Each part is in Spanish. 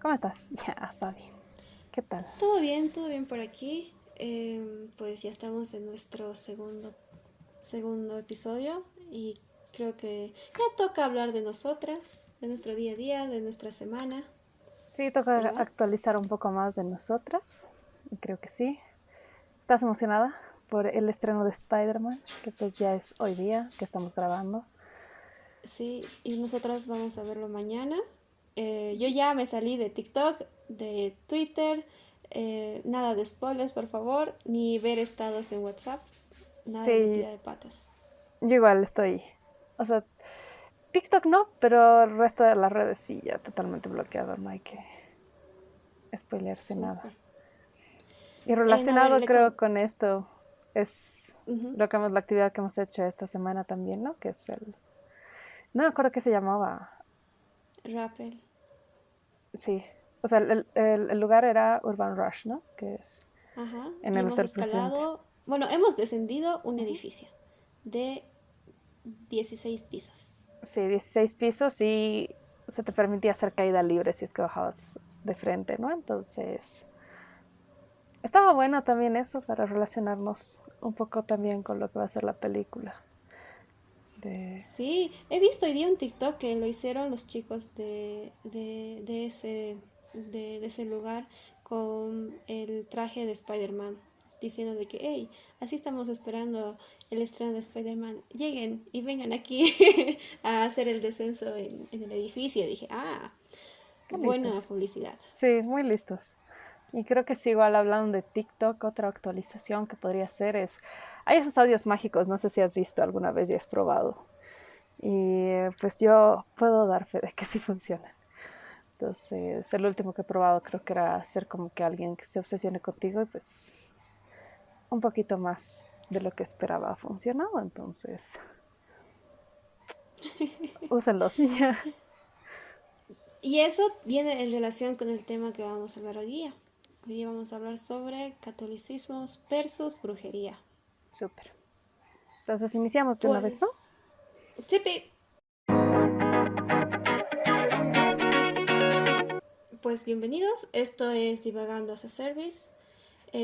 ¿Cómo estás? Ya, Fabi. ¿Qué tal? Todo bien por aquí. Pues ya estamos en nuestro segundo episodio y creo que ya toca hablar de nosotras, de nuestro día a día, de nuestra semana, Sí, toca ¿verdad? actualizar un poco más de nosotras. Y creo que sí. ¿Estás emocionada por el estreno de Spider-Man? Que pues ya es hoy día que estamos grabando. Sí, y nosotras vamos a verlo mañana. Yo ya me salí de TikTok, de Twitter, nada de spoilers, por favor, ni ver estados en WhatsApp, nada de Sí, metida de patas. yo igual estoy. O sea, TikTok no, pero el resto de las redes sí, ya totalmente bloqueado. No hay que spoilearse nada. Súper. Y No, a ver, relacionado creo con esto es Ujú. la actividad que hemos hecho esta semana también, ¿no? Que es el... No me acuerdo qué se llamaba. Rappel. Sí, o sea, el lugar era Urban Rush, ¿no? Que es Ajá. en Y el hemos Hotel Presidente. escalado, bueno, hemos descendido un Ujú. edificio de 16 pisos. Sí, 16 pisos y se te permitía hacer caída libre si es que bajabas de frente, ¿no? Entonces, estaba bueno también eso para relacionarnos un poco también con lo que va a ser la película. De... Sí, he visto hoy día un TikTok que lo hicieron los chicos de ese lugar con el traje de Spider-Man, diciendo de que, hey, así estamos esperando el estreno de Spider-Man, lleguen y vengan aquí a hacer el descenso en el edificio. Y dije, Qué buena listos. publicidad. Sí, muy listos. Y creo que sí, igual hablando de TikTok, otra actualización que podría ser es... Hay esos audios mágicos, no sé si has visto alguna vez y has probado. Y pues yo puedo dar fe de que sí funciona. Entonces, el último que he probado creo que era hacer como que alguien que se obsesione contigo y pues un poquito más de lo que esperaba ha funcionado. Entonces, úsenlos. Ya. Y eso viene en relación con el tema que vamos a hablar hoy día. Hoy día vamos a hablar sobre catolicismo versus brujería. Súper. Entonces, iniciamos de una vez, ¿no? Pues, Chipi, pues bienvenidos. Esto es Divagando as a Service,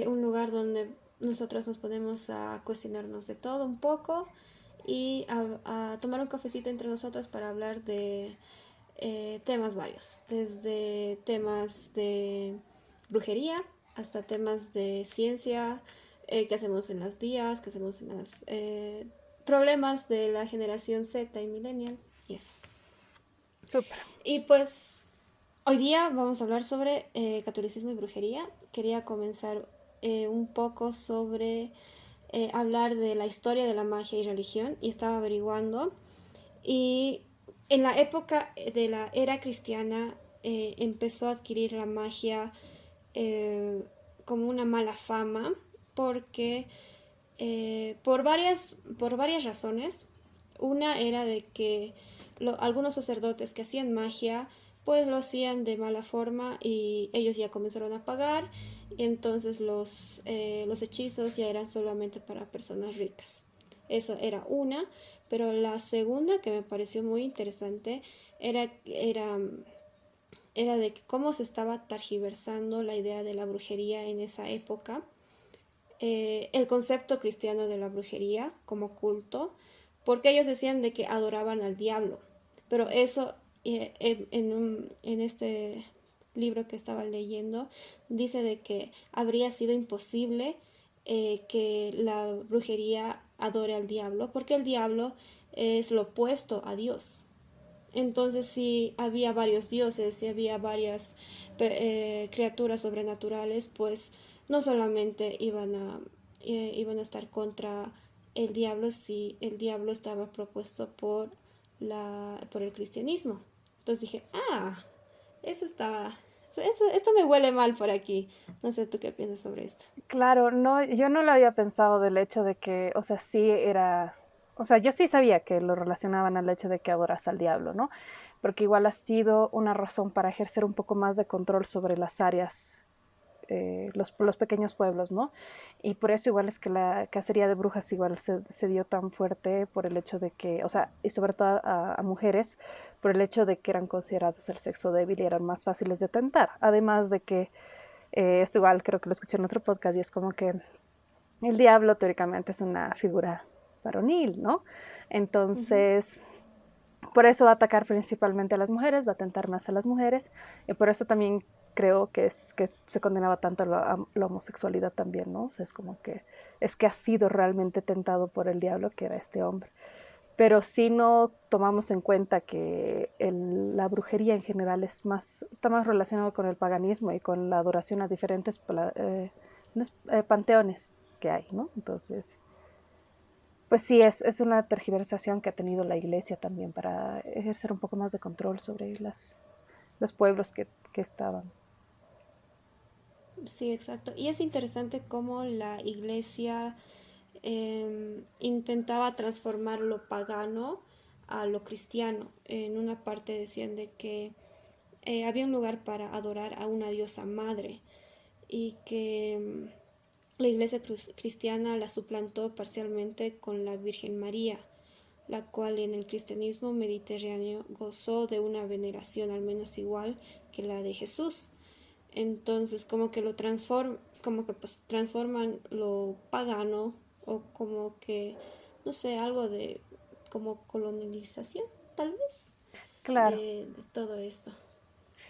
un lugar donde nosotros nos podemos a cuestionarnos de todo un poco y a tomar un cafecito entre nosotros para hablar de temas varios, desde temas de brujería hasta temas de ciencia, qué hacemos en los días, qué hacemos en los problemas de la generación Z y millennial y eso. Súper. Y pues hoy día vamos a hablar sobre catolicismo y brujería. Quería comenzar un poco sobre hablar de la historia de la magia y religión y estaba averiguando y en la época de la era cristiana empezó a adquirir la magia eh, como una mala fama porque por varias razones. Una era de que algunos sacerdotes que hacían magia pues lo hacían de mala forma y ellos ya comenzaron a pagar y entonces los hechizos ya eran solamente para personas ricas. Eso era una, pero la segunda que me pareció muy interesante era, era, era de cómo se estaba targiversando la idea de la brujería en esa época, el concepto cristiano de la brujería como culto, porque ellos decían de que adoraban al diablo, pero eso en este libro que estaba leyendo dice de que habría sido imposible que la brujería adore al diablo, porque el diablo es lo opuesto a Dios. Entonces, si había varios dioses, si había varias criaturas sobrenaturales, pues no solamente iban a estar contra el diablo si el diablo estaba propuesto por el cristianismo. Entonces dije, eso estaba, esto me huele mal por aquí. No sé tú qué piensas sobre esto. Claro, no, yo no lo había pensado del hecho de que, o sea, sí era, o sea, yo sí sabía que lo relacionaban al hecho de que adoras al diablo, ¿no? Porque igual ha sido una razón para ejercer un poco más de control sobre las áreas los pequeños pueblos, ¿no? Y por eso igual es que la cacería de brujas igual se dio tan fuerte por el hecho de que, o sea, y sobre todo a mujeres, por el hecho de que eran consideradas el sexo débil y eran más fáciles de tentar. Además de que, esto igual creo que lo escuché en otro podcast, y es como que el diablo teóricamente es una figura varonil, ¿no? Ujú. Entonces, por eso va a atacar principalmente a las mujeres, va a tentar más a las mujeres, y por eso también creo que es que se condenaba tanto a la homosexualidad también, ¿no? O sea, es que ha sido realmente tentado por el diablo, que era este hombre. Pero si no tomamos en cuenta que la brujería en general está más relacionado con el paganismo y con la adoración a diferentes panteones que hay, ¿no? Entonces, pues sí, es una tergiversación que ha tenido la iglesia también para ejercer un poco más de control sobre los pueblos que estaban. Sí, exacto. Y es interesante cómo la iglesia intentaba transformar lo pagano a lo cristiano. En una parte decían de que había un lugar para adorar a una diosa madre y que la iglesia cristiana la suplantó parcialmente con la Virgen María, la cual en el cristianismo mediterráneo gozó de una veneración al menos igual que la de Jesús. Entonces como que como que pues transforman lo pagano o como que, no sé, algo de como colonización, tal vez, Claro. de todo esto.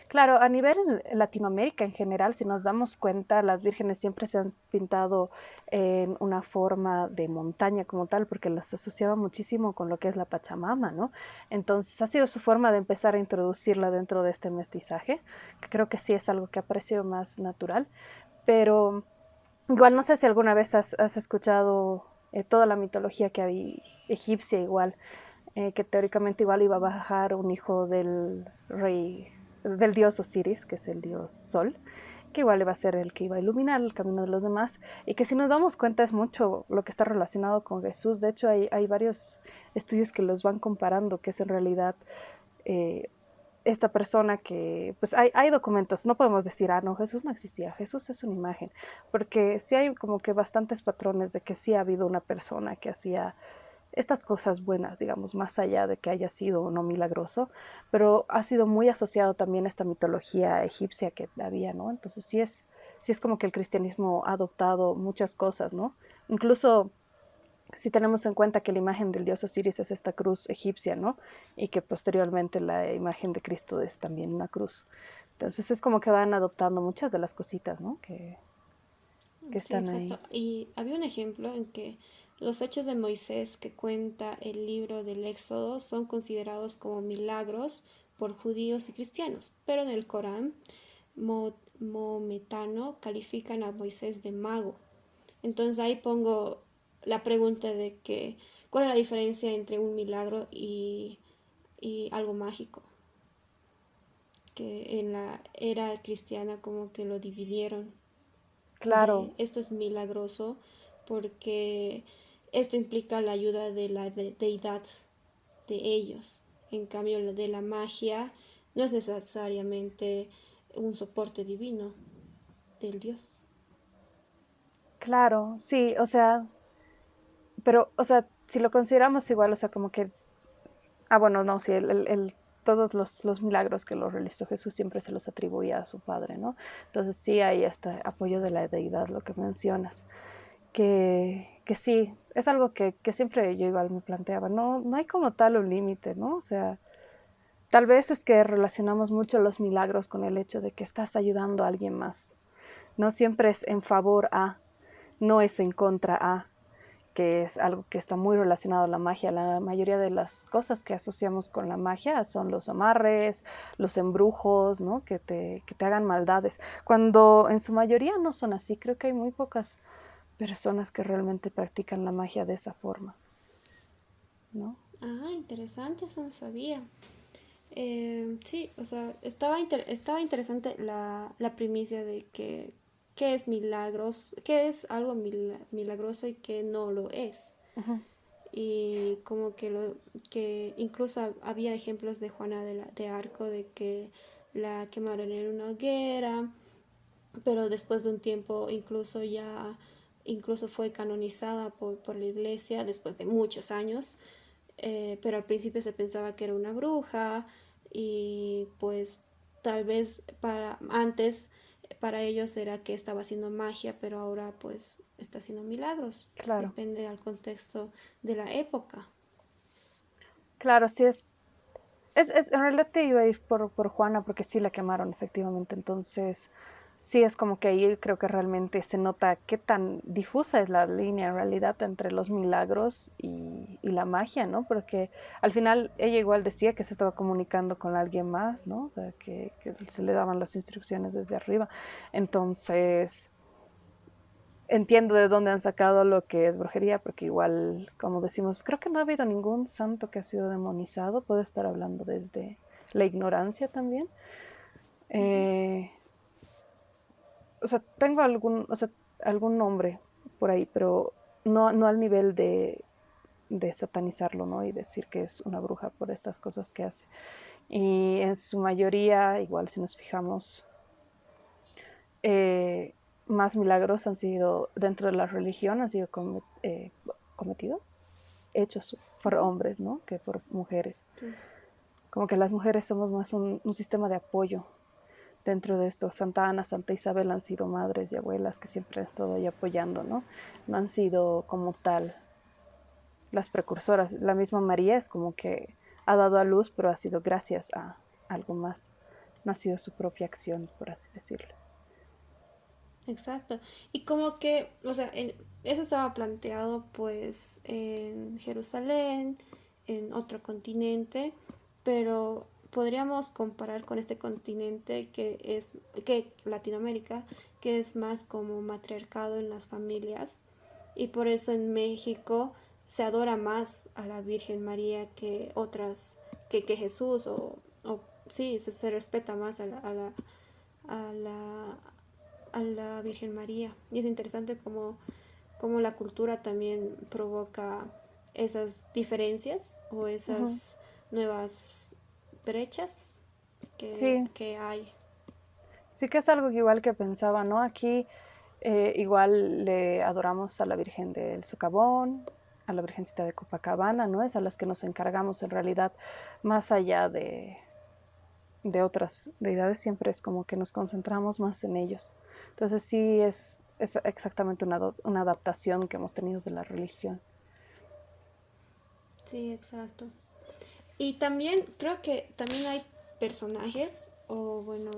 Claro, a nivel Latinoamérica en general, si nos damos cuenta, las vírgenes siempre se han pintado en una forma de montaña como tal, porque las asociaba muchísimo con lo que es la Pachamama, ¿no? Entonces ha sido su forma de empezar a introducirla dentro de este mestizaje, que creo que sí es algo que ha parecido más natural, pero igual no sé si alguna vez has escuchado toda la mitología que había egipcia igual, que teóricamente igual iba a bajar un hijo del dios Osiris, que es el dios Sol, que igual iba a ser el que iba a iluminar el camino de los demás, y que si nos damos cuenta es mucho lo que está relacionado con Jesús. De hecho, hay varios estudios que los van comparando, que es en realidad eh, esta persona que, pues hay documentos, no podemos decir, no, Jesús no existía, Jesús es una imagen, porque sí hay como que bastantes patrones de que sí ha habido una persona que hacía estas cosas buenas, digamos, más allá de que haya sido o no milagroso, pero ha sido muy asociado también a esta mitología egipcia que había, ¿no? Entonces sí es como que el cristianismo ha adoptado muchas cosas, ¿no? Incluso si tenemos en cuenta que la imagen del dios Osiris es esta cruz egipcia, ¿no? Y que posteriormente la imagen de Cristo es también una cruz. Entonces es como que van adoptando muchas de las cositas, ¿no? Que Sí, están ahí. exacto. Y había un ejemplo en que los hechos de Moisés que cuenta el libro del Éxodo son considerados como milagros por judíos y cristianos, pero en el Corán mometano califican a Moisés de mago. Entonces ahí pongo la pregunta de que, ¿cuál es la diferencia entre un milagro y algo mágico? Que en la era cristiana como que lo dividieron de Claro, esto es milagroso porque esto implica la ayuda de la deidad de ellos. En cambio, la de la magia no es necesariamente un soporte divino del dios. claro, sí, o sea, pero, o sea, si lo consideramos igual, o sea, como que, bueno, no, sí, todos los milagros que los realizó Jesús siempre se los atribuía a su Padre, ¿no? Entonces sí hay este apoyo de la deidad, lo que mencionas, que sí, es algo que siempre yo igual me planteaba, no hay como tal un límite, ¿no? O sea, tal vez es que relacionamos mucho los milagros con el hecho de que estás ayudando a alguien más, no siempre es en favor a, no es en contra a, que es algo que está muy relacionado a la magia. La mayoría de las cosas que asociamos con la magia son los amarres, los embrujos, ¿no? Que te hagan maldades, cuando en su mayoría no son así. Creo que hay muy pocas personas que realmente practican la magia de esa forma, ¿no? Ah, interesante, eso no sabía. Sí, o sea, estaba interesante la primicia de que qué es milagros, qué es algo milagroso y qué no lo es. Ujú. Y como que incluso había ejemplos de Juana de Arco de que la quemaron en una hoguera pero después de un tiempo incluso fue canonizada por la iglesia después de muchos años, pero al principio se pensaba que era una bruja y pues tal vez para ellos era que estaba haciendo magia, pero ahora pues está haciendo milagros. Claro, Depende del contexto de la época. claro, sí en realidad te iba a ir por Juana porque sí la quemaron efectivamente, entonces sí es como que ahí creo que realmente se nota qué tan difusa es la línea en realidad entre los milagros y la magia, ¿no? Porque al final ella igual decía que se estaba comunicando con alguien más, ¿no? O sea, que se le daban las instrucciones desde arriba. Entonces, entiendo de dónde han sacado lo que es brujería, porque igual, como decimos, creo que no ha habido ningún santo que ha sido demonizado. Puedo estar hablando desde la ignorancia también. Ujú. Eh, o sea, tengo algún nombre por ahí, pero no al nivel de satanizarlo, ¿no? Y decir que es una bruja por estas cosas que hace. Y en su mayoría, igual si nos fijamos, eh, más milagros han sido dentro de la religión, han sido cometidos, hechos por Ujú. hombres, ¿no? Que por mujeres. Sí. Como que las mujeres somos más un sistema de apoyo dentro de esto. Santa Ana, Santa Isabel han sido madres y abuelas que siempre han estado ahí apoyando, ¿no? No han sido como tal las precursoras. La misma María es como que ha dado a luz, pero ha sido gracias a algo más. No ha sido su propia acción, por así decirlo. Exacto. Y como que, o sea, eso estaba planteado pues en Jerusalén, en otro continente, pero podríamos comparar con este continente que Latinoamérica, que es más como matriarcado en las familias, y por eso en México se adora más a la Virgen María que que Jesús, o sí, se respeta más a la, a la Virgen María. Y es interesante cómo la cultura también provoca esas diferencias o Ujú. esas nuevas brechas Sí, que hay. sí que es algo que igual que pensaba, ¿no? Aquí igual le adoramos a la Virgen del Socavón, a la Virgencita de Copacabana, ¿no? Es a las que nos encargamos en realidad, más allá de otras deidades, siempre es como que nos concentramos más en ellos. Entonces sí es exactamente una adaptación que hemos tenido de la religión. Sí, exacto. Y también creo que también hay personajes o bueno,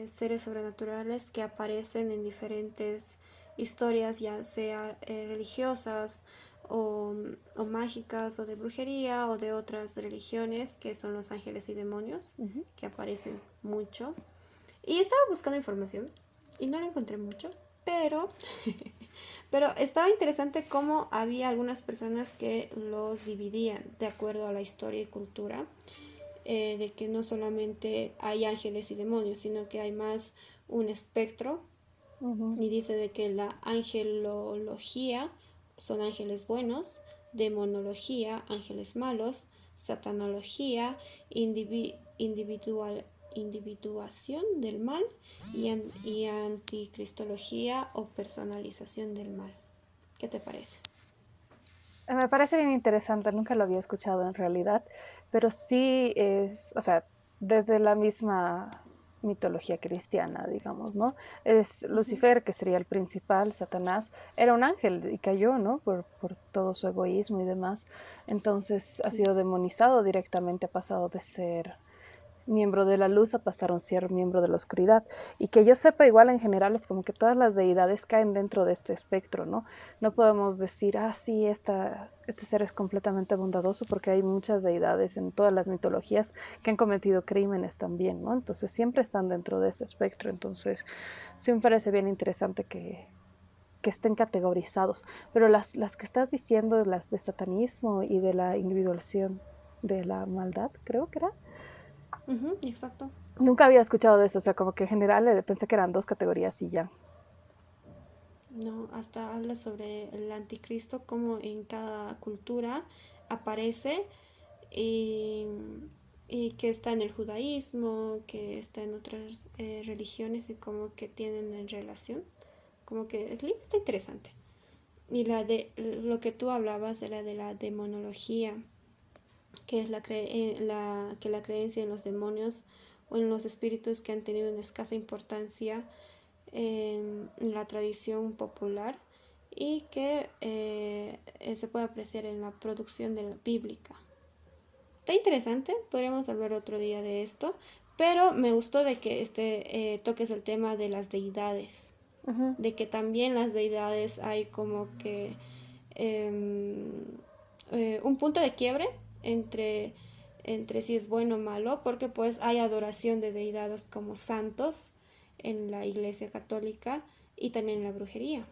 seres sobrenaturales que aparecen en diferentes historias, ya sea religiosas o mágicas o de brujería o de otras religiones, que son los ángeles y demonios, Ujú. que aparecen mucho. Y estaba buscando información y no la encontré mucho, pero pero estaba interesante cómo había algunas personas que los dividían de acuerdo a la historia y cultura, de que no solamente hay ángeles y demonios, sino que hay más un espectro, Ujú. y dice de que la angelología son ángeles buenos, demonología, ángeles malos, satanología, individuación del mal y anticristología o personalización del mal. ¿Qué te parece? Me parece bien interesante, nunca lo había escuchado en realidad, pero sí es, o sea, desde la misma mitología cristiana, digamos, ¿no? Es Ujú. Lucifer, que sería el principal, Satanás, era un ángel y cayó, ¿no? Por todo su egoísmo y demás. Entonces ha Sí. sido demonizado directamente, ha pasado de ser miembro de la luz a pasar a un ser miembro de la oscuridad. Y que yo sepa, igual en general es como que todas las deidades caen dentro de este espectro, ¿no? No podemos decir, ah, sí, este ser es completamente bondadoso, porque hay muchas deidades en todas las mitologías que han cometido crímenes también, ¿no? Entonces siempre están dentro de ese espectro. Entonces sí me parece bien interesante que estén categorizados. Pero las que estás diciendo, las de satanismo y de la individuación de la maldad, creo que era. Ujú, exacto. Nunca había escuchado de eso, o sea, como que en general pensé que eran dos categorías y ya. No, hasta habla sobre el anticristo, cómo en cada cultura aparece y, y que está en el judaísmo, que está en otras religiones y como que tienen en relación. Como que el libro está interesante. Y lo que tú hablabas era de la demonología, que es que la creencia en los demonios o en los espíritus que han tenido una escasa importancia en la tradición popular y que se puede apreciar en la producción de la bíblica. Está interesante, podríamos hablar otro día de esto, pero me gustó de que toques el tema de las deidades, Ujú. de que también las deidades hay como que em, un punto de quiebre entre, entre si es bueno o malo, porque pues hay adoración de deidades como santos en la Iglesia Católica y también en la brujería.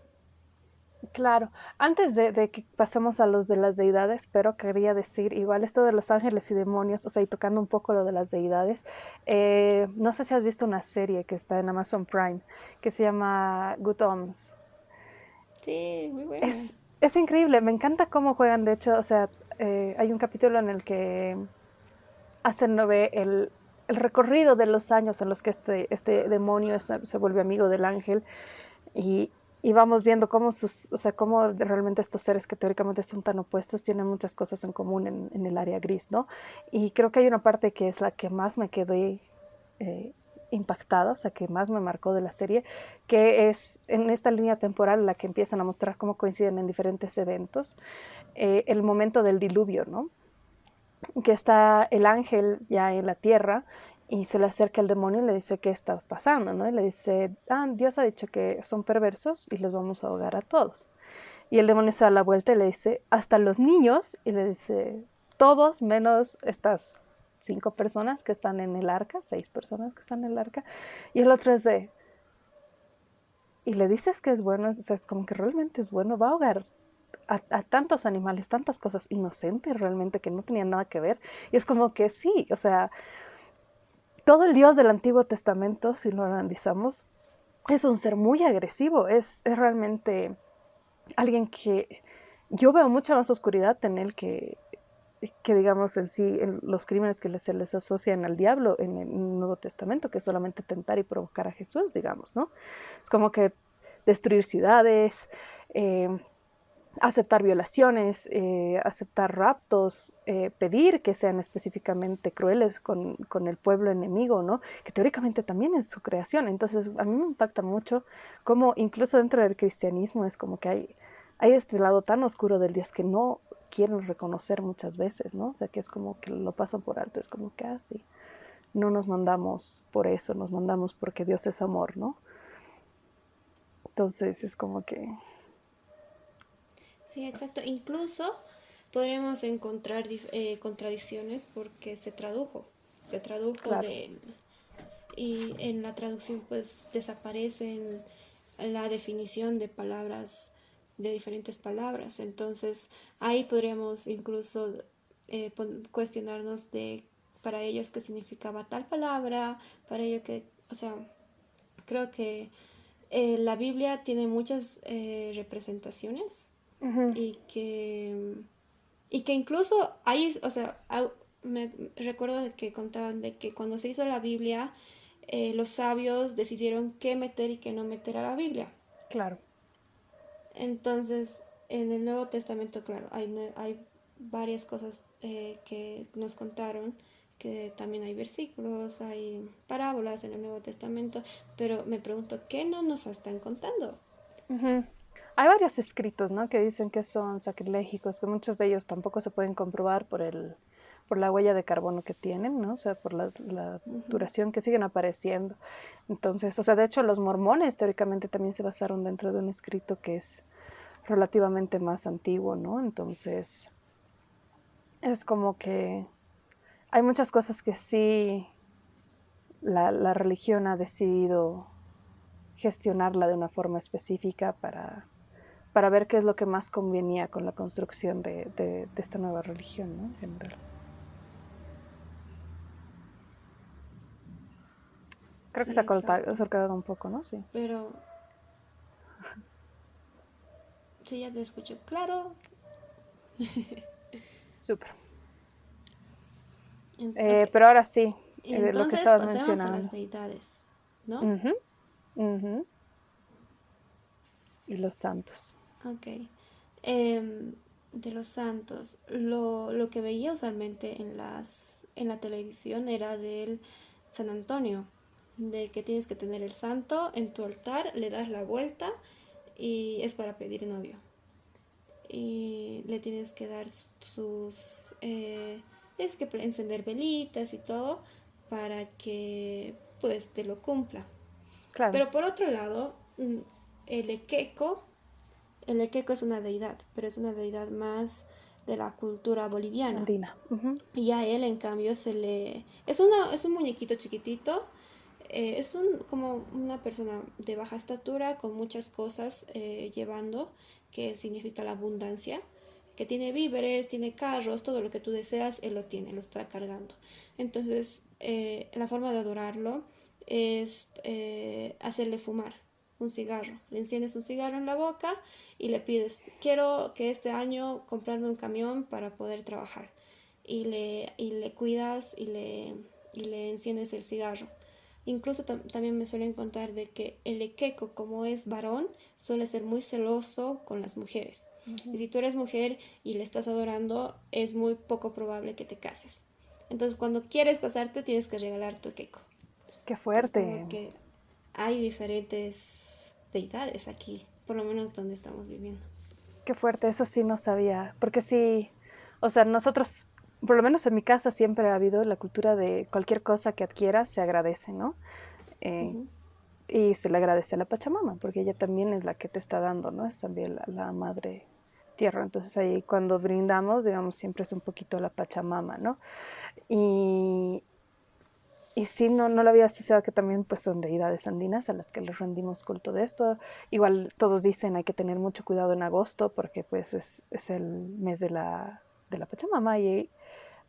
Claro, antes de que pasemos a los de las deidades, pero quería decir, igual esto de los ángeles y demonios, o sea, y tocando un poco lo de las deidades, no sé si has visto una serie que está en Amazon Prime, que se llama Good Omens. Sí, muy buena. Es increíble, me encanta cómo juegan, de hecho, o sea, hay un capítulo en el que hacen ¿no ve? El recorrido de los años en los que este demonio se vuelve amigo del ángel y, y vamos viendo cómo o sea, cómo realmente estos seres que teóricamente son tan opuestos tienen muchas cosas en común en el área gris, ¿no? Y creo que hay una parte que es la que más me quedé eh, impactada, o sea, que más me marcó de la serie, que es en esta línea temporal en la que empiezan a mostrar cómo coinciden en diferentes eventos, el momento del diluvio, ¿no? Que está el ángel ya en la tierra y se le acerca el demonio y le dice qué está pasando, ¿no? Y le dice, Dios ha dicho que son perversos y los vamos a ahogar a todos. Y el demonio se da la vuelta y le dice, hasta los niños, y le dice, todos menos estas 5 personas que están en el arca, 6 personas que están en el arca, y el otro es de, y le dices que es bueno, o sea, es como que realmente es bueno, va a ahogar a tantos animales, tantas cosas inocentes realmente que no tenían nada que ver. Y es como que sí, o sea, todo el Dios del Antiguo Testamento, si lo analizamos, es un ser muy agresivo, es realmente alguien que yo veo mucha más oscuridad en él que digamos en sí en los crímenes que se les asocian al diablo en el Nuevo Testamento, que es solamente tentar y provocar a Jesús, digamos, ¿no? Es como que destruir ciudades, eh, aceptar violaciones, aceptar raptos, pedir que sean específicamente crueles con el pueblo enemigo, ¿no? Que teóricamente también es su creación. Entonces, a mí me impacta mucho cómo incluso dentro del cristianismo es como que hay este lado tan oscuro del Dios que no quieren reconocer muchas veces, ¿no? O sea, que es como que lo pasan por alto, es como que así. No nos mandamos por eso, nos mandamos porque Dios es amor, ¿no? Entonces es como que, Sí, exacto. Incluso podremos encontrar contradicciones porque se tradujo claro. de y en la traducción pues desaparecen la definición de palabras, de diferentes palabras. Entonces ahí podríamos incluso cuestionarnos de para ellos qué significaba tal palabra, para ellos que, o sea, creo que la Biblia tiene muchas representaciones Ujú. y y que incluso ahí, o sea, me recuerdo de que contaban de que cuando se hizo la Biblia, los sabios decidieron qué meter y qué no meter a la Biblia. Claro. Entonces, en el Nuevo Testamento, claro, hay varias cosas que nos contaron, que también hay versículos, hay parábolas en el Nuevo Testamento, pero me pregunto, ¿qué no nos están contando? Ujú. Hay varios escritos, ¿no? Que dicen que son sacrilégicos, que muchos de ellos tampoco se pueden comprobar por la huella de carbono que tienen, ¿no? O sea, por la Ujú. duración que siguen apareciendo. Entonces, o sea, de hecho los mormones teóricamente también se basaron dentro de un escrito que es relativamente más antiguo, ¿no? Entonces, es como que hay muchas cosas que sí la religión ha decidido gestionarla de una forma específica para ver qué es lo que más convenía con la construcción de esta nueva religión, ¿no? En general. Creo que Sí, se exacto. ha cortado un poco, ¿no? Sí. Pero sí, ya te escucho. Claro. Súper. Ok. Pero ahora sí, lo que Entonces estabas pasemos a las mencionando. deidades, ¿no? Ujú, ujú. Y los santos. Ok. Em, de los santos, lo que veía usualmente en la televisión era del San Antonio, de que tienes que tener el santo en tu altar, le das la vuelta y es para pedir novio. Y le tienes que dar tienes que encender velitas y todo para que pues te lo cumpla. Claro, Pero por otro lado, el Equeco, el Equeco es una deidad, pero es una deidad más de la cultura boliviana. andina. Ujú. Y a él, en cambio, es un muñequito chiquitito. Como una persona de baja estatura con muchas cosas llevando, que significa la abundancia, que tiene víveres, tiene carros, todo lo que tú deseas, él lo tiene, lo está cargando. Entonces, la forma de adorarlo es hacerle fumar un cigarro. Le enciendes un cigarro en la boca y le pides, quiero que este año comprarme un camión para poder trabajar. Y le cuidas y le enciendes el cigarro. Incluso también me suelen contar de que el equeco, como es varón, suele ser muy celoso con las mujeres. Y Ujú. si tú eres mujer y le estás adorando, es muy poco probable que te cases. Entonces, cuando quieres casarte, tienes que regalar tu equeco. Qué Entonces, fuerte. como que hay diferentes deidades aquí, por lo menos donde estamos viviendo. Qué fuerte, eso sí no sabía. Porque sí, o sea, nosotros, por lo menos en mi casa, siempre ha habido la cultura de cualquier cosa que adquieras se agradece, ¿no? Eh, Ujú. y se le agradece a la Pachamama, porque ella también es la que te está dando, ¿no? Es también la madre tierra. Entonces ahí cuando brindamos, digamos, siempre es un poquito a la Pachamama, ¿no? Y, y sí, no lo había asociado que también pues son deidades andinas a las que les rendimos culto de esto. Igual todos dicen hay que tener mucho cuidado en agosto porque pues es el mes de la Pachamama y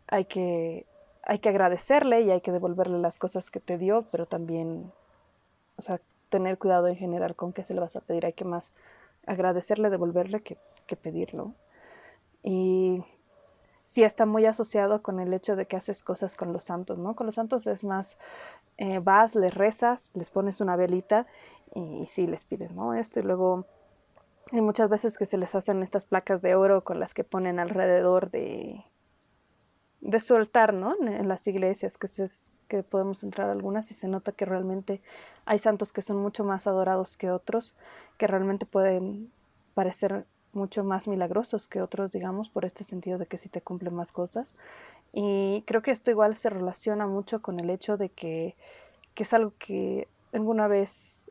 hay que, hay que agradecerle y hay que devolverle las cosas que te dio, pero también, o sea, tener cuidado en general con qué se le vas a pedir. Hay que más agradecerle, devolverle que pedirlo. Y sí está muy asociado con el hecho de que haces cosas con los santos, ¿no? Con los santos es más, vas, les rezas, les pones una velita y sí les pides, ¿no? Esto y luego hay muchas veces que se les hacen estas placas de oro con las que ponen alrededor de su altar, ¿no? En las iglesias, que podemos entrar algunas y se nota que realmente hay santos que son mucho más adorados que otros, que realmente pueden parecer mucho más milagrosos que otros, digamos, por este sentido de que sí te cumplen más cosas. Y creo que esto igual se relaciona mucho con el hecho de que es algo que alguna vez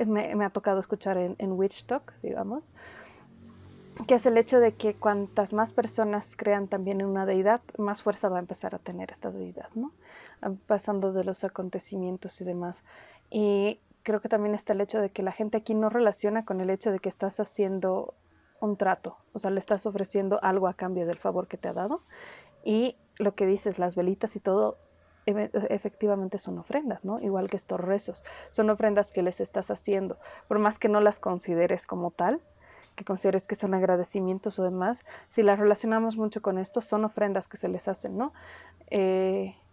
me ha tocado escuchar en Witch Talk, digamos, que es el hecho de que cuantas más personas crean también en una deidad, más fuerza va a empezar a tener esta deidad, ¿no? Pasando de los acontecimientos y demás. Y creo que también está el hecho de que la gente aquí no relaciona con el hecho de que estás haciendo un trato, o sea, le estás ofreciendo algo a cambio del favor que te ha dado. Y lo que dices, las velitas y todo, efectivamente son ofrendas, ¿no? Igual que estos rezos, son ofrendas que les estás haciendo, por más que no las consideres como tal, que consideres que son agradecimientos o demás, si las relacionamos mucho con esto, son ofrendas que se les hacen, ¿no?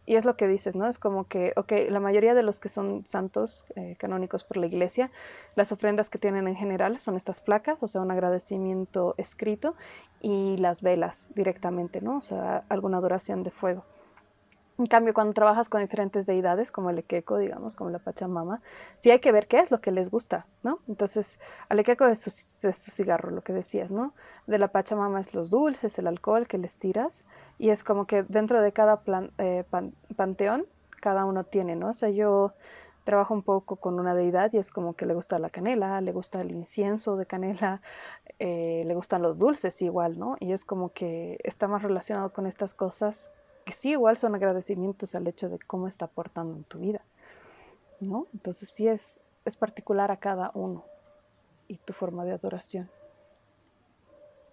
Y es lo que dices, ¿no? Es como que, ok, la mayoría de los que son santos canónicos por la iglesia, las ofrendas que tienen en general son estas placas, o sea, un agradecimiento escrito, y las velas directamente, ¿no? O sea, alguna adoración de fuego. En cambio, cuando trabajas con diferentes deidades, como el Equeco, digamos, como la Pachamama, sí hay que ver qué es lo que les gusta, ¿no? Entonces, al Equeco es su cigarro, lo que decías, ¿no? De la Pachamama es los dulces, el alcohol que les tiras, y es como que dentro de cada panteón, cada uno tiene, ¿no? O sea, yo trabajo un poco con una deidad y es como que le gusta la canela, le gusta el incienso de canela, le gustan los dulces igual, ¿no? Y es como que está más relacionado con estas cosas que sí igual son agradecimientos al hecho de cómo está aportando en tu vida, ¿no? Entonces sí es particular a cada uno y tu forma de adoración.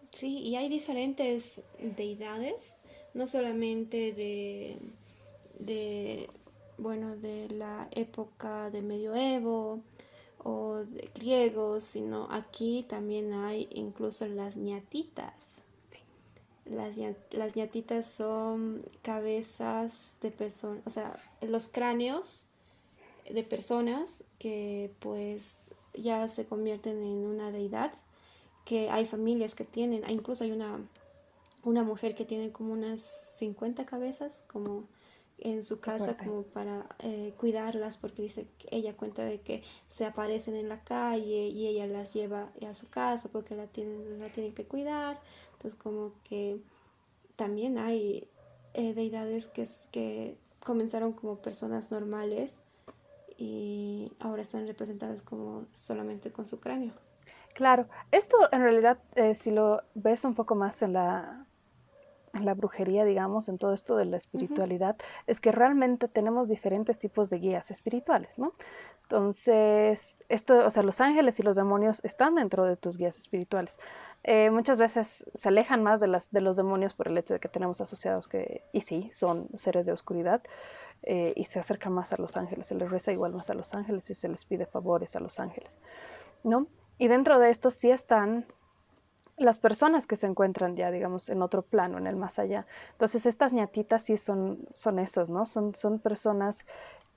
Sí, y hay diferentes deidades, no solamente de, bueno, de la época de medioevo o de griegos, sino aquí también hay incluso las ñatitas. Las ñatitas son cabezas de personas, o sea, los cráneos de personas que pues ya se convierten en una deidad, que hay familias que tienen, incluso hay una mujer que tiene como unas 50 cabezas, como en su Qué casa, fuerte. como para cuidarlas, porque dice que ella cuenta de que se aparecen en la calle y ella las lleva a su casa porque la tienen que cuidar. Entonces como que también hay deidades que comenzaron como personas normales y ahora están representadas como solamente con su cráneo. Claro, esto en realidad, si lo ves un poco más en la brujería, digamos, en todo esto de la Ujú. espiritualidad, es que realmente tenemos diferentes tipos de guías espirituales, ¿no? Entonces, esto, o sea, los ángeles y los demonios están dentro de tus guías espirituales. Muchas veces se alejan más de los demonios por el hecho de que tenemos asociados que, y sí, son seres de oscuridad, y se acercan más a los ángeles, se les reza igual más a los ángeles y se les pide favores a los ángeles, ¿no? Y dentro de esto sí están las personas que se encuentran ya, digamos, en otro plano, en el más allá. Entonces, estas ñatitas sí son esos, ¿no? Son personas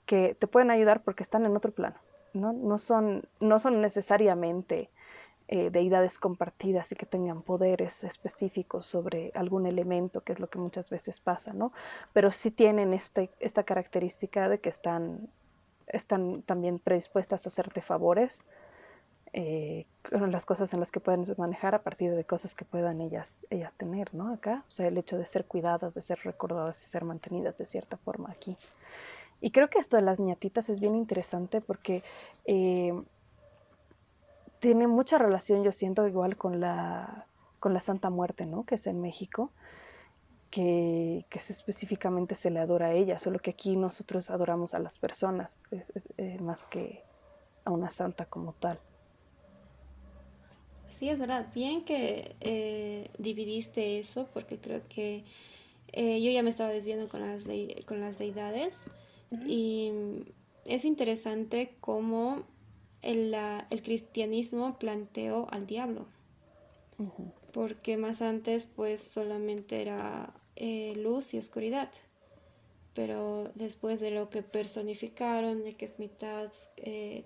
que te pueden ayudar porque están en otro plano, ¿no? No son necesariamente deidades compartidas y que tengan poderes específicos sobre algún elemento, que es lo que muchas veces pasa, ¿no? Pero sí tienen esta característica de que están también predispuestas a hacerte favores, con las cosas en las que pueden manejar a partir de cosas que puedan ellas tener, ¿no? Acá, o sea, el hecho de ser cuidadas, de ser recordadas y ser mantenidas de cierta forma aquí. Y creo que esto de las ñatitas es bien interesante porque eh, tiene mucha relación, yo siento, igual con la Santa Muerte, ¿no? Que es en México, que específicamente se le adora a ella, solo que aquí nosotros adoramos a las personas, más que a una santa como tal. Sí, es verdad. Bien que dividiste eso, porque creo que yo ya me estaba desviando con las deidades. Uh-huh. Y es interesante cómo el cristianismo planteó al diablo, Uh-huh. porque más antes pues solamente era luz y oscuridad, pero después de lo que personificaron, de que es mitad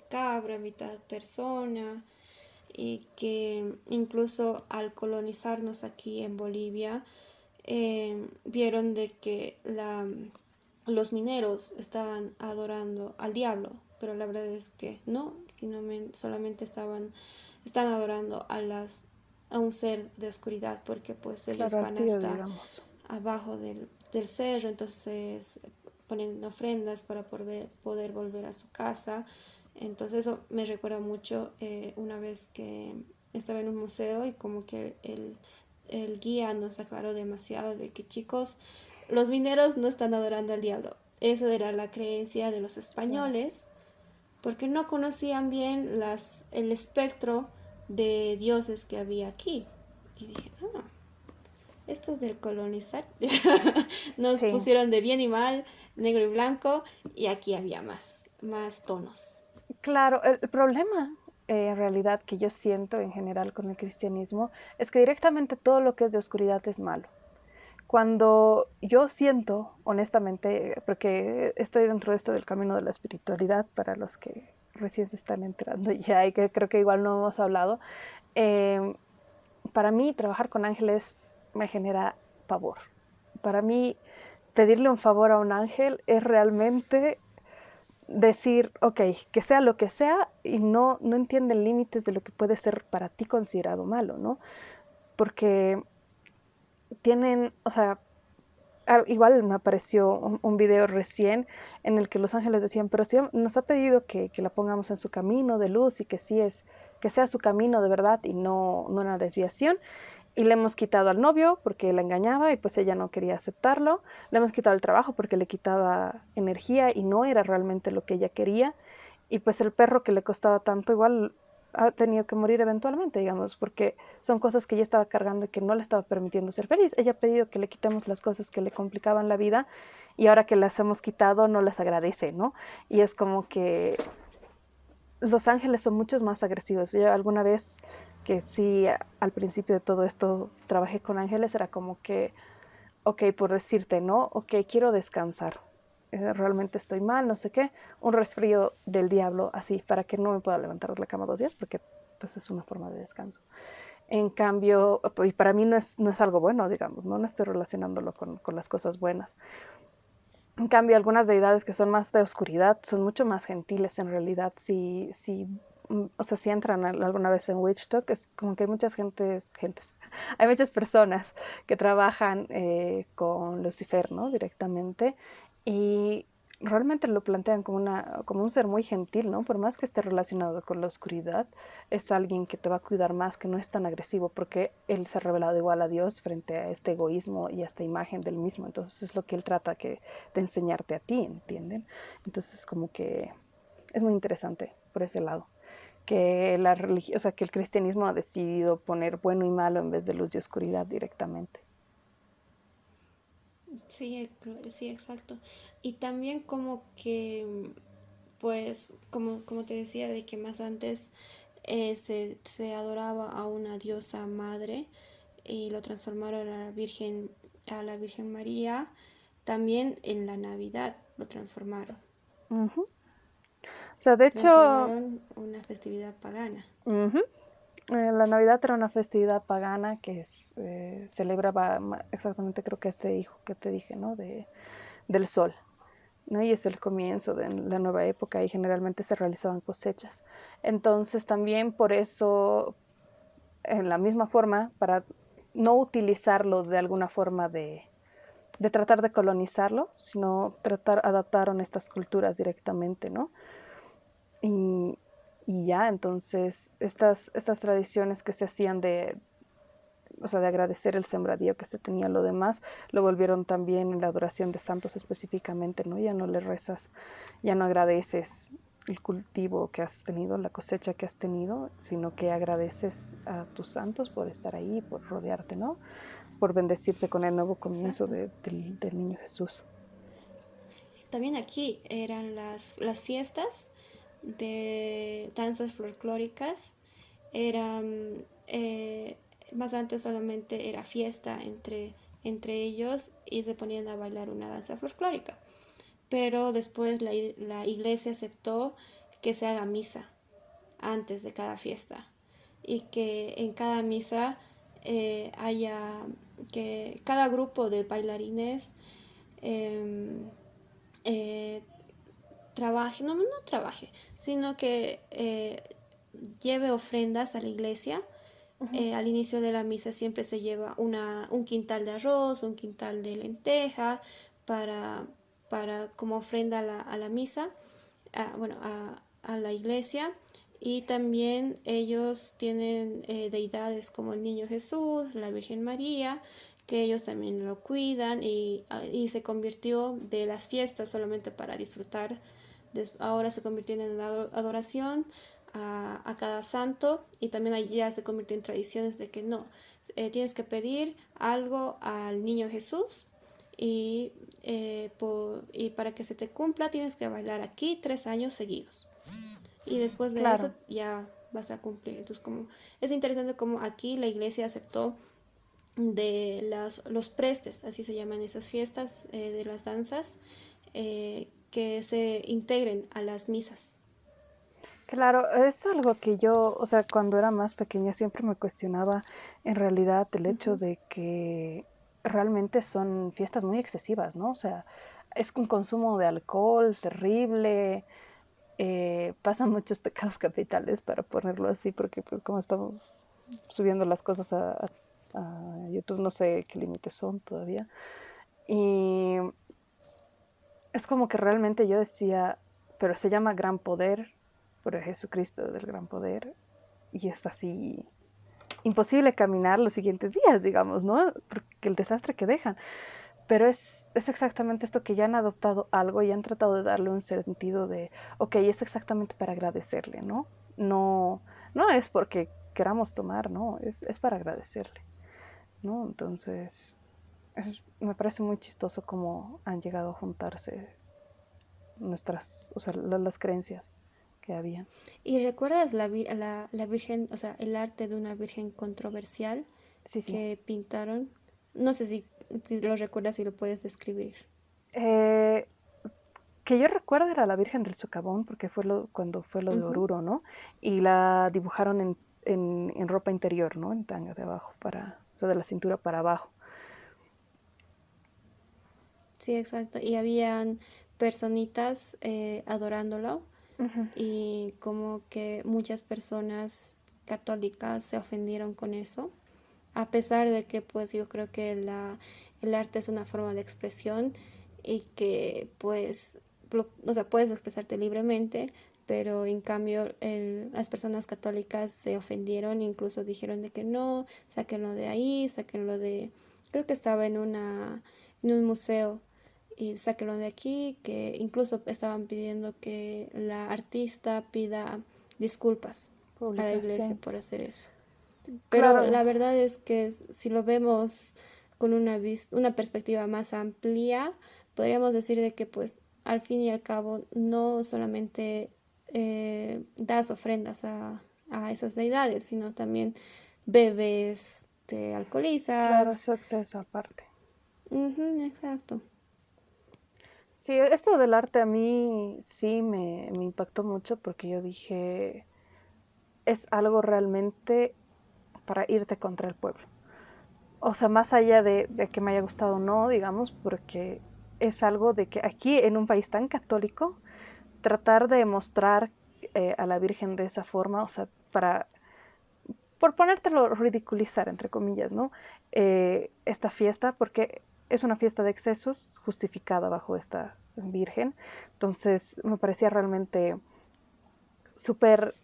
cabra, mitad persona, y que incluso al colonizarnos aquí en Bolivia, vieron de que los mineros estaban adorando al diablo, pero la verdad es que no, sino solamente están adorando a un ser de oscuridad, porque pues ellos Claro, al van tío, hasta digamos. abajo del cerro, entonces ponen ofrendas para poder volver a su casa. Entonces eso me recuerda mucho una vez que estaba en un museo y como que el guía nos aclaró demasiado de que chicos, los mineros no están adorando al diablo. Eso era la creencia de los Claro. españoles porque no conocían bien el espectro de dioses que había aquí. Y dije, ah, esto es del colonizar. Nos Sí, pusieron de bien y mal, negro y blanco, y aquí había más tonos. claro, el problema en realidad que yo siento en general con el cristianismo es que directamente todo lo que es de oscuridad es malo. Cuando yo siento, honestamente, porque estoy dentro de esto del camino de la espiritualidad, para los que recién se están entrando ya y que creo que igual no hemos hablado, eh, para mí trabajar con ángeles me genera pavor. Para mí pedirle un favor a un ángel es realmente decir, ok, que sea lo que sea y no entienden límites de lo que puede ser para ti considerado malo, ¿no? Porque tienen, o sea, igual me apareció un video recién en el que los ángeles decían, pero sí nos ha pedido que la pongamos en su camino de luz y que sí es, que sea su camino de verdad y no una desviación. Y le hemos quitado al novio porque la engañaba y pues ella no quería aceptarlo. Le hemos quitado el trabajo porque le quitaba energía y no era realmente lo que ella quería. Y pues el perro que le costaba tanto igual ha tenido que morir eventualmente, digamos, porque son cosas que ella estaba cargando y que no le estaba permitiendo ser feliz. Ella ha pedido que le quitemos las cosas que le complicaban la vida y ahora que las hemos quitado no las agradece, ¿no? Y es como que los ángeles son muchos más agresivos. Yo alguna vez que sí, al principio de todo esto trabajé con ángeles, era como que, ok, por decirte, ¿no? Ok, quiero descansar. Realmente estoy mal, no sé qué. Un resfrío del diablo, así, para que no me pueda levantar de la cama 2 días, porque pues es una forma de descanso. En cambio, y para mí no es algo bueno, digamos, ¿no? No estoy relacionándolo con las cosas buenas. En cambio, algunas deidades que son más de oscuridad son mucho más gentiles en realidad. O sea, si entran alguna vez en Witch Talk, es como que hay muchas gentes, hay muchas personas que trabajan con Lucifer, ¿no? Directamente. Y realmente lo plantean como un ser muy gentil, ¿no? Por más que esté relacionado con la oscuridad, es alguien que te va a cuidar más, que no es tan agresivo, porque él se ha revelado igual a Dios frente a este egoísmo y a esta imagen del mismo. Entonces es lo que él trata de enseñarte a ti, ¿entienden? Entonces como que es muy interesante por ese lado. Que la religión, o sea, que el cristianismo ha decidido poner bueno y malo en vez de luz y oscuridad directamente. Sí, sí, exacto. Y también como que, pues, como te decía, de que más antes se adoraba a una diosa madre y lo transformaron a la Virgen María. También en la Navidad lo transformaron. Uh-huh. O sea, de hecho, Transformaron una festividad pagana. uh-huh. La Navidad era una festividad pagana que celebraba exactamente, creo que este hijo que te dije, ¿no? Del sol, ¿no? Y es el comienzo de la nueva época y generalmente se realizaban cosechas. Entonces también por eso, en la misma forma, para no utilizarlo de alguna forma de tratar de colonizarlo, sino adaptaron estas culturas directamente, ¿no? Y, y ya, entonces, estas tradiciones que se hacían o sea, de agradecer el sembradío que se tenía lo demás, lo volvieron también en la adoración de santos específicamente, ¿no? Ya no le rezas, ya no agradeces el cultivo que has tenido, la cosecha que has tenido, sino que agradeces a tus santos por estar ahí, por rodearte, ¿no? Por bendecirte con el nuevo comienzo Exacto. del niño Jesús. También aquí eran las fiestas de danzas folclóricas. Eran, más antes solamente era fiesta entre ellos y se ponían a bailar una danza folclórica. Pero después la iglesia aceptó que se haga misa antes de cada fiesta y que en cada misa haya que cada grupo de bailarines eh, eh, trabaje, no trabaje, sino que lleve ofrendas a la iglesia. Uh-huh. Al inicio de la misa siempre se lleva un quintal de arroz, un quintal de lenteja para, para como ofrenda a la misa, bueno, a la iglesia. Y también ellos tienen deidades como el Niño Jesús, la Virgen María, que ellos también lo cuidan y se convirtió de las fiestas solamente para disfrutar. Ahora se convirtió en adoración a cada santo y también ya se convirtió en tradiciones de que no, tienes que pedir algo al Niño Jesús y, y para que se te cumpla tienes que bailar aquí 3 años seguidos y después de eso Claro. ya vas a cumplir. Entonces como es interesante como aquí la iglesia aceptó de los prestes, así se llaman esas fiestas de las danzas, que se integren a las misas. Claro, es algo que yo, o sea, cuando era más pequeña siempre me cuestionaba en realidad el hecho Ujú. de que realmente son fiestas muy excesivas, ¿no? O sea, es un consumo de alcohol terrible, pasan muchos pecados capitales, para ponerlo así, porque pues como estamos subiendo las cosas a YouTube, no sé qué límites son todavía. Y es como que realmente yo decía, pero se llama gran poder, por Jesucristo del gran poder, y es así imposible caminar los siguientes días, digamos, ¿no? Porque el desastre que dejan. Pero es exactamente esto, que ya han adoptado algo y han tratado de darle un sentido de, ok, es exactamente para agradecerle, ¿no? No, no es porque queramos tomar, ¿no? Es para agradecerle, ¿no? Entonces, me parece muy chistoso cómo han llegado a juntarse o sea, las creencias. que había. ¿Y recuerdas la Virgen, o sea, el arte de una Virgen controversial Sí, sí. que pintaron? No sé si lo recuerdas y lo puedes describir. Eh, que yo recuerdo era la Virgen del Socavón, porque cuando fue lo de Ujú. Oruro, ¿no? Y la dibujaron en ropa interior, ¿no? En tanga de abajo, o sea, de la cintura para abajo. Sí, exacto. Y habían personitas adorándolo Ujú. y como que muchas personas católicas se ofendieron con eso, a pesar de que pues yo creo que el arte es una forma de expresión y que pues, o sea, puedes expresarte libremente, pero en cambio las personas católicas se ofendieron, incluso dijeron de que no, sáquenlo de ahí, sáquenlo de, creo que estaba en un museo y sáquenlo de aquí, que incluso estaban pidiendo que la artista pida disculpas a la iglesia Publicación. por hacer eso. Pero Claro, la verdad es que si lo vemos con una perspectiva más amplia, podríamos decir de que pues al fin y al cabo no solamente das ofrendas a esas deidades, sino también bebes, te claro, alcoholizas. su acceso aparte. Ujú, exacto. Sí, esto del arte a mí sí me impactó mucho porque yo dije, es algo realmente para irte contra el pueblo. O sea, más allá de que me haya gustado o no, digamos, porque es algo de que aquí en un país tan católico, tratar de mostrar a la Virgen de esa forma, o sea, por ponértelo, ridiculizar, entre comillas, ¿no? Esta fiesta, porque es una fiesta de excesos justificada bajo esta Virgen. Entonces, me parecía realmente súper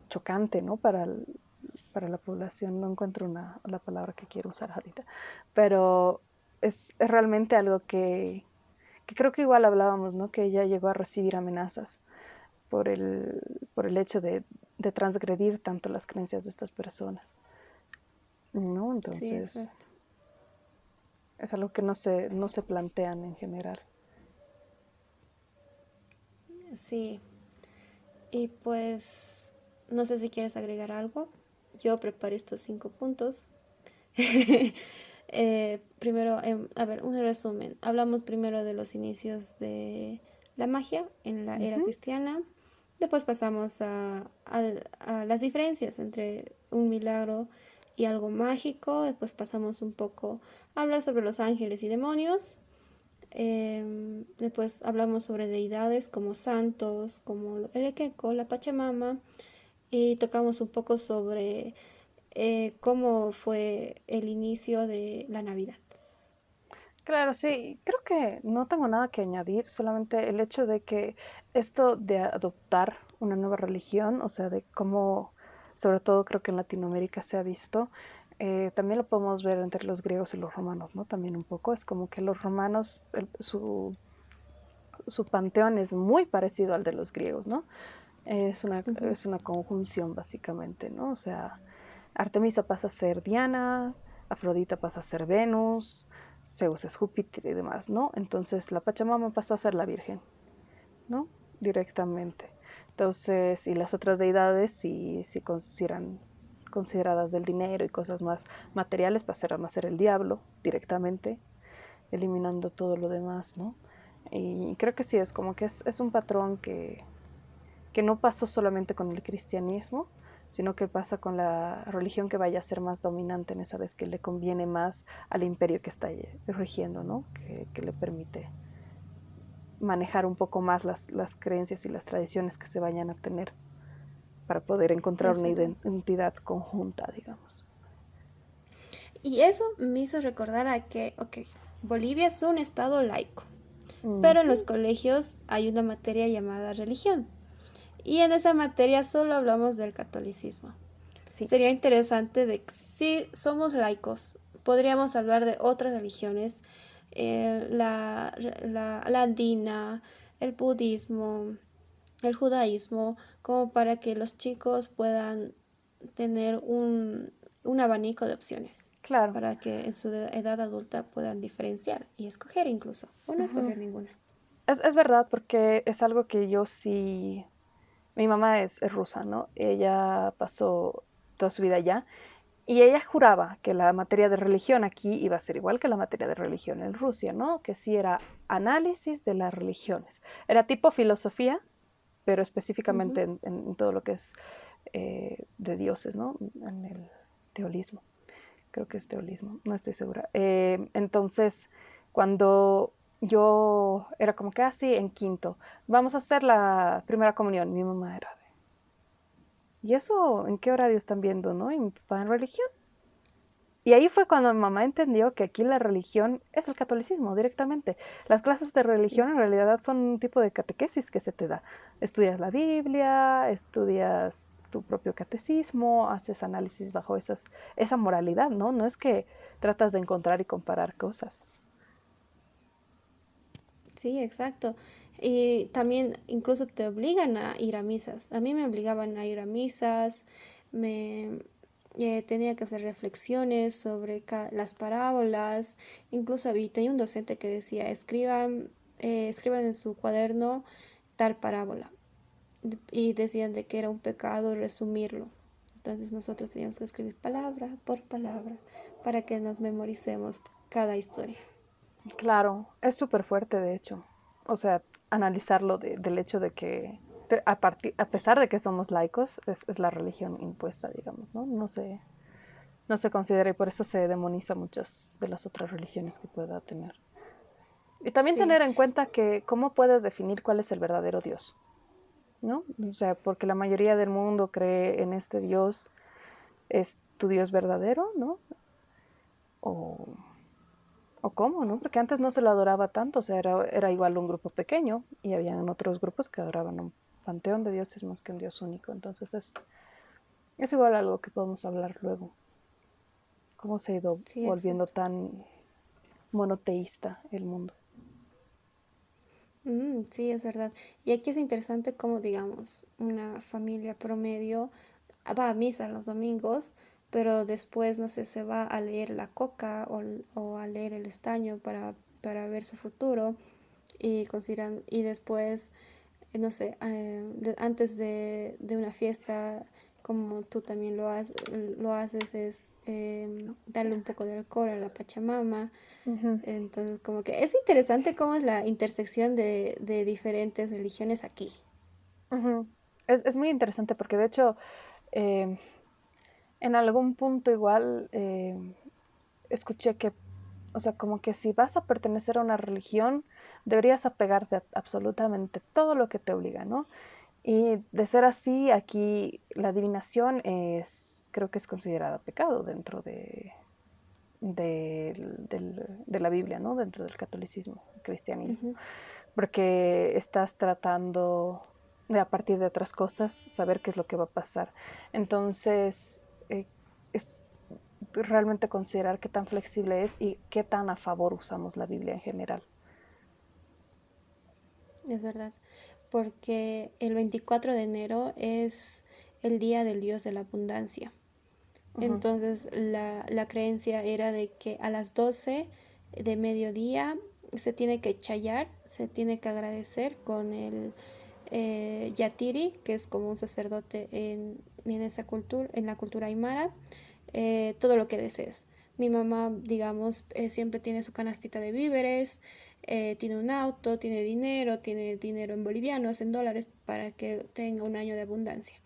chocante, ¿no? Para la población, no encuentro la palabra que quiero usar ahorita, pero es realmente algo que creo que igual hablábamos, ¿no? Que ella llegó a recibir amenazas por por el hecho de transgredir tanto las creencias de estas personas, ¿no? Sí, Entonces, exacto. es algo que no se plantean en general. Sí. Y pues no sé si quieres agregar algo. Yo preparé estos 5 puntos. Primero, a ver, un resumen. Hablamos primero de los inicios de la magia en la era Ujú. cristiana. Después pasamos a las diferencias entre un milagro y algo mágico. Después pasamos un poco a hablar sobre los ángeles y demonios. Después hablamos sobre deidades como santos, como el Equeco, la Pachamama. Y tocamos un poco sobre cómo fue el inicio de la Navidad. Claro, sí, creo que no tengo nada que añadir, solamente el hecho de que esto de adoptar una nueva religión, o sea, de cómo, sobre todo creo que en Latinoamérica se ha visto, también lo podemos ver entre los griegos y los romanos, ¿no? También un poco, es como que los romanos, su panteón es muy parecido al de los griegos, ¿no? Ujú. Es una conjunción básicamente, ¿no? O sea, Artemisa pasa a ser Diana, Afrodita pasa a ser Venus, Zeus es Júpiter y demás, ¿no? Entonces la Pachamama pasó a ser la Virgen, ¿no? Directamente. Entonces, y las otras deidades, si eran consideradas del dinero y cosas más materiales, pasaron a ser el diablo directamente, eliminando todo lo demás, ¿no? Y creo que sí, es como que es un patrón que no pasó solamente con el cristianismo, sino que pasa con la religión que vaya a ser más dominante en esa vez, que le conviene más al imperio que está rigiendo, ¿no? Que le permite manejar un poco más las creencias y las tradiciones que se vayan a tener para poder encontrar Es una verdad. identidad conjunta, digamos. Y eso me hizo recordar a que, ok, Bolivia es un estado laico, pero en los Ujú. colegios hay una materia llamada religión. Y en esa materia solo hablamos del catolicismo. Sí, Sería interesante de que si somos laicos, podríamos hablar de otras religiones, la andina, el budismo, el judaísmo, como para que los chicos puedan tener un abanico de opciones, claro. para que en su edad adulta puedan diferenciar y escoger incluso, o no Ujú. escoger ninguna. Es verdad, porque es algo que yo sí Mi mamá es rusa, ¿no? Ella pasó toda su vida allá y ella juraba que la materia de religión aquí iba a ser igual que la materia de religión en Rusia, ¿no? Que sí era análisis de las religiones. Era tipo filosofía, pero específicamente Ujú. en todo lo que es de dioses, ¿no? En el teolismo. Creo que es teolismo, no estoy segura. Entonces, cuando yo era como que así en quinto, vamos a hacer la primera comunión, mi mamá era de, ¿y eso en qué horario están viendo, no? Y mi papá en religión. Y ahí fue cuando mi mamá entendió que aquí la religión es el catolicismo directamente. Las clases de Sí. religión en realidad son un tipo de catequesis que se te da. Estudias la Biblia, estudias tu propio catecismo, haces análisis bajo esa moralidad, ¿no? No es que tratas de encontrar y comparar cosas. Sí, exacto. Y también incluso te obligan a ir a misas. A mí me obligaban a ir a misas, me tenía que hacer reflexiones sobre las parábolas. Incluso tenía un docente que decía, escriban en su cuaderno tal parábola. Y decían de que era un pecado resumirlo. Entonces nosotros teníamos que escribir palabra por palabra para que nos memoricemos cada historia. Claro, es súper fuerte, de hecho. O sea, analizarlo del hecho de que, a pesar de que somos laicos, es la religión impuesta, digamos, ¿no? No se considera y por eso se demoniza muchas de las otras religiones que pueda tener. Y también Sí. tener en cuenta que cómo puedes definir cuál es el verdadero Dios, ¿no? O sea, porque la mayoría del mundo cree en este Dios, es tu Dios verdadero, ¿no? O, o cómo, ¿no? Porque antes no se lo adoraba tanto, o sea, era igual un grupo pequeño y habían otros grupos que adoraban un panteón de dioses más que un Dios único. Entonces es igual algo que podemos hablar luego. Cómo se ha ido Sí, volviendo exacto. tan monoteísta el mundo. Sí, es verdad. Y aquí es interesante cómo, digamos, una familia promedio va a misa los domingos, pero después, no sé, se va a leer la coca o a leer el estaño para ver su futuro y consideran, y después no sé, antes de una fiesta, como tú también lo haces, es Sí. darle un poco de alcohol a la Pachamama. Ujú, Entonces, como que es interesante cómo es la intersección de diferentes religiones aquí. ujú. Es muy interesante porque de hecho eh, en algún punto igual escuché que, o sea, como que si vas a pertenecer a una religión, deberías apegarte a absolutamente todo lo que te obliga, ¿no? Y de ser así, aquí la adivinación creo que es considerada pecado dentro de la Biblia, ¿no? Dentro del catolicismo, el cristianismo, Ujú. porque estás tratando de a partir de otras cosas saber qué es lo que va a pasar. Entonces, es realmente considerar qué tan flexible es y qué tan a favor usamos la Biblia en general. Es verdad, porque el 24 de enero es el día del Dios de la abundancia. Ujú, Entonces la creencia era de que a las 12 de mediodía se tiene que chayar, se tiene que agradecer con el yatiri, que es como un sacerdote en esa cultura, en la cultura aymara, todo lo que desees. Mi mamá, digamos, siempre tiene su canastita de víveres, tiene un auto, tiene dinero en bolivianos, en dólares, para que tenga un año de abundancia.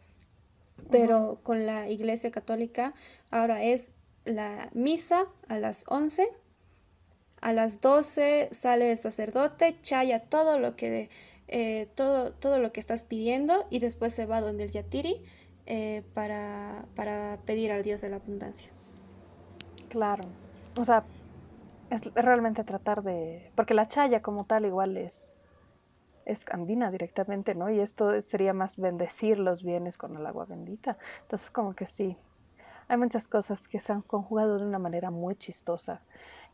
ujú. Pero con la Iglesia Católica ahora es la misa a las 11, a las 12 sale el sacerdote, chaya todo lo que estás pidiendo y después se va donde el yatiri para pedir al Dios de la abundancia. Claro. O sea, es realmente tratar de, porque la chaya como tal igual es andina directamente, ¿no? Y esto sería más bendecir los bienes con el agua bendita. Entonces, como que sí, hay muchas cosas que se han conjugado de una manera muy chistosa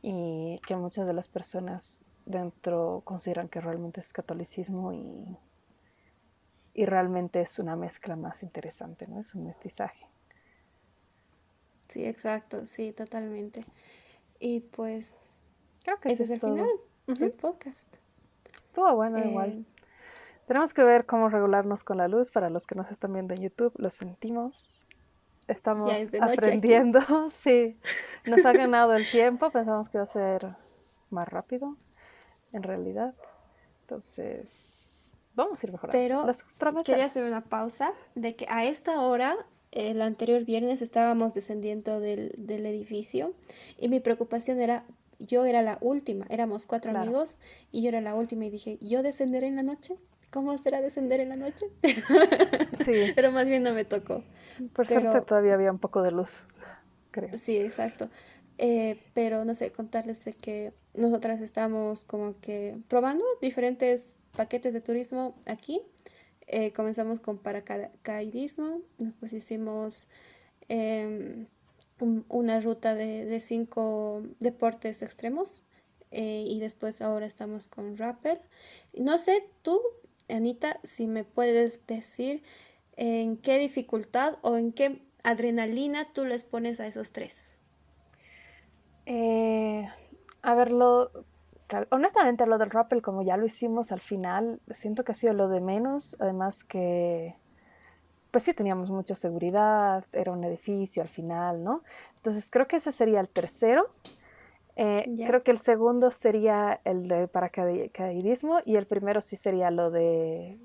y que muchas de las personas dentro consideran que realmente es catolicismo y realmente es una mezcla más interesante, ¿no? Es un mestizaje. Sí, exacto, sí, totalmente. Y pues Creo que eso ese es es el final todo. del Ujú. podcast. Estuvo bueno igual. Eh, Tenemos que ver cómo regularnos con la luz. Para los que nos están viendo en YouTube, lo sentimos. Ya Estamos es de noche aquí. aprendiendo. Sí, nos ha ganado el tiempo. Pensamos que va a ser más rápido, en realidad. Entonces, vamos a ir mejorando. Pero Les quería prometemos. hacer una pausa de que a esta hora, el anterior viernes, estábamos descendiendo del edificio y mi preocupación era, yo era la última, éramos cuatro Claro. amigos y yo era la última y dije, ¿yo descenderé en la noche? ¿Cómo será descender en la noche? Sí, Pero más bien no me tocó. por suerte Pero todavía había un poco de luz, creo. sí, exacto. Pero no sé, contarles de que nosotras estamos como que probando diferentes paquetes de turismo aquí. Comenzamos con paracaidismo, después hicimos em, una ruta de 5 deportes extremos y después ahora estamos con rappel. No sé, tú, Anita, si me puedes decir en qué dificultad o en qué adrenalina tú les pones a esos tres. Eh, a ver, honestamente, lo del rappel, como ya lo hicimos al final, siento que ha sido lo de menos. Además que, pues sí, teníamos mucha seguridad, era un edificio al final, ¿no? Entonces creo que ese sería el tercero. ¿Ya? Creo que el segundo sería el de paracaidismo y el primero sí sería lo de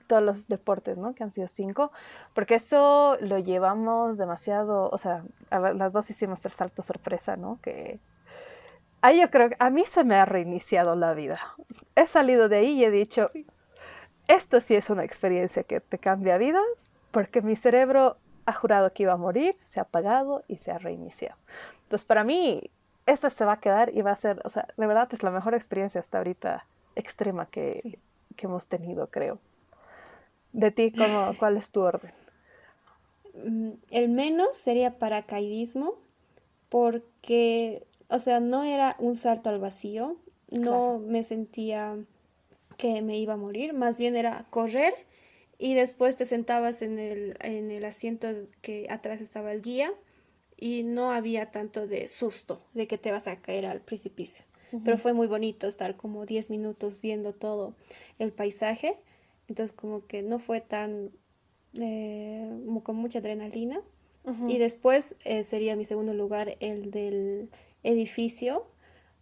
todos los deportes, ¿no? Que han sido 5, porque eso lo llevamos demasiado, o sea, las dos hicimos el salto sorpresa, ¿no? Que ahí yo creo que a mí se me ha reiniciado la vida. He salido de ahí y he dicho, Sí. esto sí es una experiencia que te cambia vidas, porque mi cerebro ha jurado que iba a morir, se ha apagado y se ha reiniciado. Entonces, para mí, esta se va a quedar y va a ser, o sea, de verdad es la mejor experiencia hasta ahorita extrema Sí. que hemos tenido, creo. De ti, ¿cuál es tu orden? El menos sería paracaidismo porque, o sea, no era un salto al vacío, Claro. no me sentía que me iba a morir, más bien era correr y después te sentabas en el asiento que atrás estaba el guía y no había tanto de susto de que te vas a caer al precipicio. Pero Ujú. fue muy bonito estar como 10 minutos viendo todo el paisaje, entonces como que no fue tan con mucha adrenalina. Y Ujú. después sería mi segundo lugar el del edificio,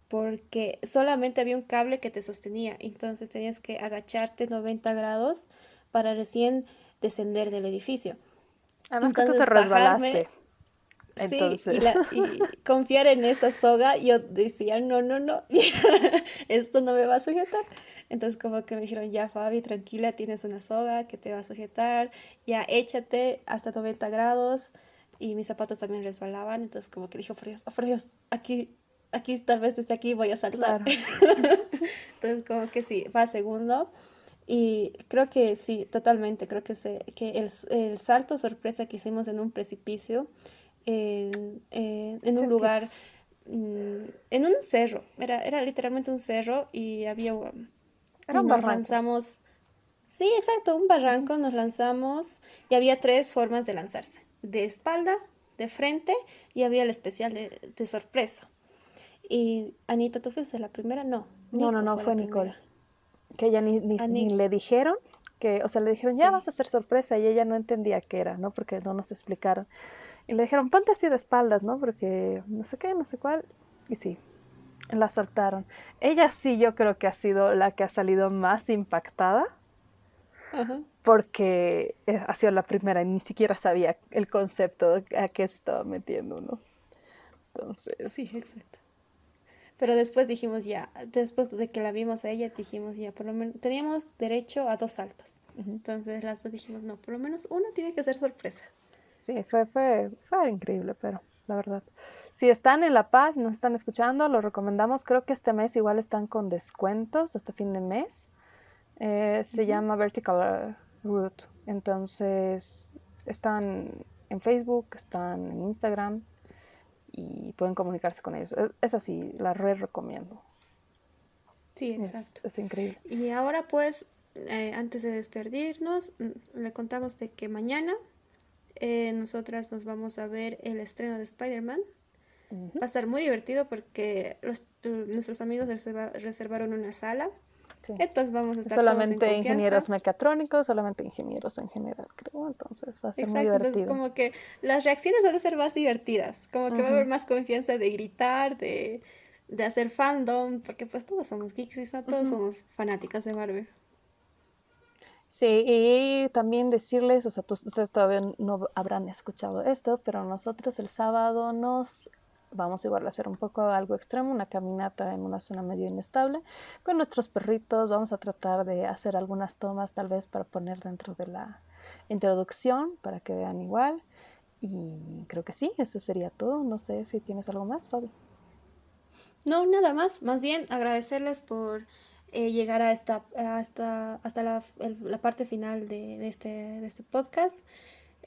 porque solamente había un cable que te sostenía, entonces tenías que agacharte 90 grados para recién descender del edificio. Además que tú te Entonces resbalaste, bajarme, sí, y, entonces, y confiar en esa soga, yo decía, no, no, no, esto no me va a sujetar. Entonces como que me dijeron, ya Fabi, tranquila, tienes una soga que te va a sujetar, ya échate hasta 90 grados. Y mis zapatos también resbalaban, entonces como que dije, oh, por Dios, aquí tal vez desde aquí voy a saltar. claro. Entonces como que sí, va segundo. Y creo que sí, totalmente, creo que el salto sorpresa que hicimos en un precipicio, en un Cherkis. lugar, en un cerro, era literalmente un cerro y Era y un nos barranco. lanzamos, sí, exacto, un Ujú. barranco, nos lanzamos y había tres formas de lanzarse, de espalda, de frente y había el especial de sorpresa. Y Anita, ¿tú fuiste la primera? No, No, no, Nico no, fue fue la Nicole. primera. Que ella ni le dijeron, que, o sea, le dijeron, ya vas Sí. a hacer sorpresa, y ella no entendía qué era, ¿no? Porque no nos explicaron. Y le dijeron, ponte así de espaldas, ¿no? Porque no sé qué, no sé cuál. Y sí, la soltaron. Ella sí, yo creo que ha sido la que ha salido más impactada, Ajá. porque ha sido la primera y ni siquiera sabía el concepto a qué se estaba metiendo, ¿no? Sí, Entonces, exacto. Pero después dijimos ya, después de que la vimos a ella, dijimos ya, por lo menos teníamos derecho a 2 saltos. uh-huh. Entonces las dos dijimos, no, por lo menos uno tiene que ser sorpresa. Sí, fue increíble, pero la verdad. Si están en La Paz y nos están escuchando, lo recomendamos. Creo que este mes igual están con descuentos hasta fin de mes. Se Ujú. llama Vertical Route. Entonces, están en Facebook, están en Instagram y pueden comunicarse con ellos. Es así, la recomiendo. Sí, exacto. Es increíble. Y ahora pues, antes de despedirnos, le contamos de que mañana nosotras nos vamos a ver el estreno de Spider-Man. Uh-huh. Va a estar muy divertido porque nuestros amigos reservaron una sala Sí. Entonces vamos a estar todos en Solamente confianza. ingenieros mecatrónicos, solamente ingenieros en general, creo. Entonces va a ser muy Exacto, entonces divertido. como que las reacciones van a ser más divertidas, como que va a haber Ujú, más confianza de gritar, de hacer fandom, porque pues todos somos geeks y todos ujú. somos fanáticas de Marvel. Sí, y también decirles, o sea, ustedes todavía no habrán escuchado esto, pero nosotros el sábado nos vamos igual a hacer un poco algo extremo, una caminata en una zona medio inestable con nuestros perritos. Vamos a tratar de hacer algunas tomas tal vez para poner dentro de la introducción para que vean igual. Y creo que sí, eso sería todo. No sé si tienes algo más, Fabi. No, nada más bien agradecerles por llegar hasta la parte final de este podcast.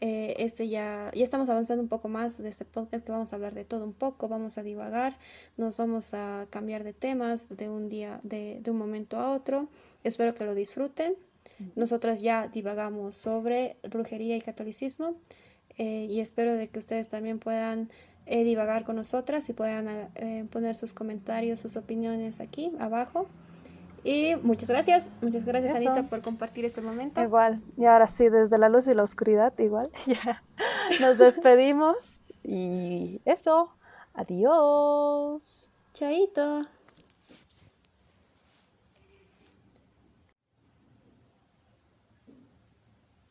Ya estamos avanzando un poco más de este podcast que vamos a hablar de todo un poco, vamos a divagar, nos vamos a cambiar de temas de un día, de un momento a otro. Espero que lo disfruten. Nosotras ya divagamos sobre brujería y catolicismo y espero de que ustedes también puedan divagar con nosotras y puedan poner sus comentarios, sus opiniones aquí abajo. Y muchas gracias Anita Eso, por compartir este momento. igual. Y ahora sí, desde la luz y la oscuridad, igual. Ya nos despedimos. Y eso, adiós. Chaito.